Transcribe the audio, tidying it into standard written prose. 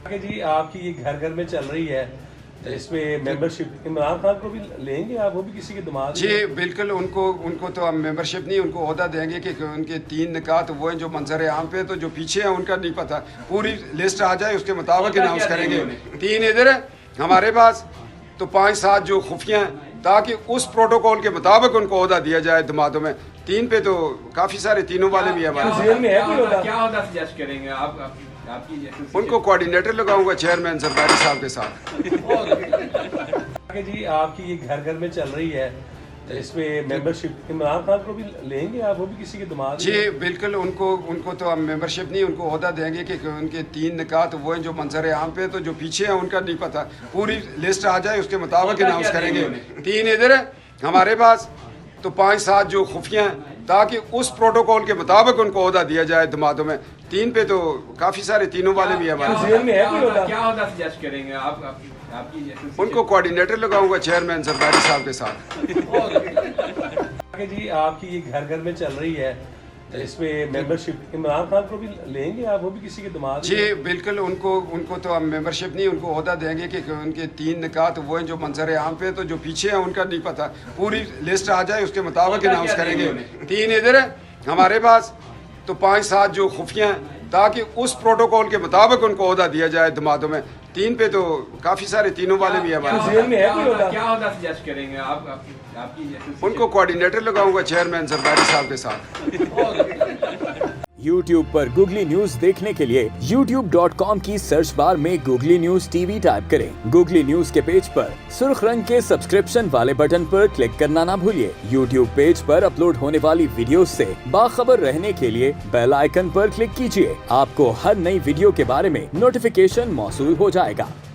کہ جی آپ کی یہ گھر گھر میں چل رہی ہے، اس میں ممبرشپ عمران خان کو بھی لیں گے آپ؟ وہ بھی کسی کے دماغ جی بالکل، ان کو تو ہم ممبرشپ نہیں، ان کو عہدہ دیں گے کہ ان کے 3 نکات وہ ہیں جو منظر عام پہ، تو جو پیچھے ہیں ان کا نہیں پتہ، پوری لسٹ آ جائے اس کے مطابق اناؤنس کریں گے۔ 3 ادھر ہیں ہمارے پاس، تو 5-7 جو خفیہ ہیں، تاکہ اس پروٹوکول کے مطابق ان کو عہدہ دیا جائے دمادوں میں۔ 3 پہ تو کافی سارے تینوں والے بھی ہمارے کیا عہدہ سجیسٹ کریں گے آپ؟ ان کو کوارڈینیٹر لگاؤں گا چیئرمین زرداری صاحب کے ساتھ۔ کہ جی آپ کی یہ گھر گھر میں چل رہی ہے، اس میں ممبرشپ عمران خان کو بھی لیں گے آپ؟ وہ بھی کسی کے دماغ جی بالکل، ان کو تو ہم ممبرشپ نہیں، ان کو عہدہ دیں گے کہ ان کے 3 نکات وہ ہیں جو منظر عام پہ، تو جو پیچھے ہیں ان کا نہیں پتہ، پوری لسٹ آ جائے اس کے مطابق اناؤنس کریں گے۔ 3 ادھر ہیں ہمارے پاس، تو 5-7 جو خفیہ ہیں، تاکہ اس پروٹوکول کے مطابق ان کو عہدہ دیا جائے دمادوں میں۔ 3 پہ تو کافی سارے تینوں والے بھی ہمارے کیا عہدہ سجیسٹ کریں گے آپ؟ ان کو کوارڈینیٹر لگاؤں گا چیئرمین زرداری صاحب کے ساتھ۔ کہ جی آپ کی یہ گھر گھر میں چل رہی ہے، اس میں ممبرشپ عمران خان کو بھی لیں گے آپ؟ وہ بھی کسی کے دماغ جی بالکل، ان کو تو ہم ممبرشپ نہیں، ان کو عہدہ دیں گے کہ ان کے 3 نکات وہ ہیں جو منظر عام پہ، تو جو پیچھے ہیں ان کا نہیں پتہ، پوری لسٹ آ جائے اس کے مطابق اناؤنس کریں گے۔ 3 ادھر ہیں ہمارے پاس، تو 5-7 جو خفیہ ہیں، تاکہ اس پروٹوکول کے مطابق ان کو عہدہ دیا جائے دمادوں میں۔ 3 پہ تو کافی سارے تینوں والے بھی ہمارے کیا عہدہ سجیسٹ کریں گے آپ؟ ان کو کوارڈینیٹر لگاؤں گا چیئرمین زرداری صاحب کے ساتھ۔ YouTube پر گوگلی نیوز دیکھنے کے لیے youtube.com کی سرچ بار میں googly news T V type کریں۔ گوگلی نیوز کے پیج پر سرخ رنگ کے سبسکرپشن والے بٹن پر کلک کرنا نہ بھولیے۔ YouTube پیج پر اپلوڈ ہونے والی ویڈیوز سے باخبر رہنے کے لیے بیل آئیکن پر کلک کیجیے۔ آپ کو ہر نئی ویڈیو کے بارے میں نوٹیفیکیشن موصول ہو جائے گا۔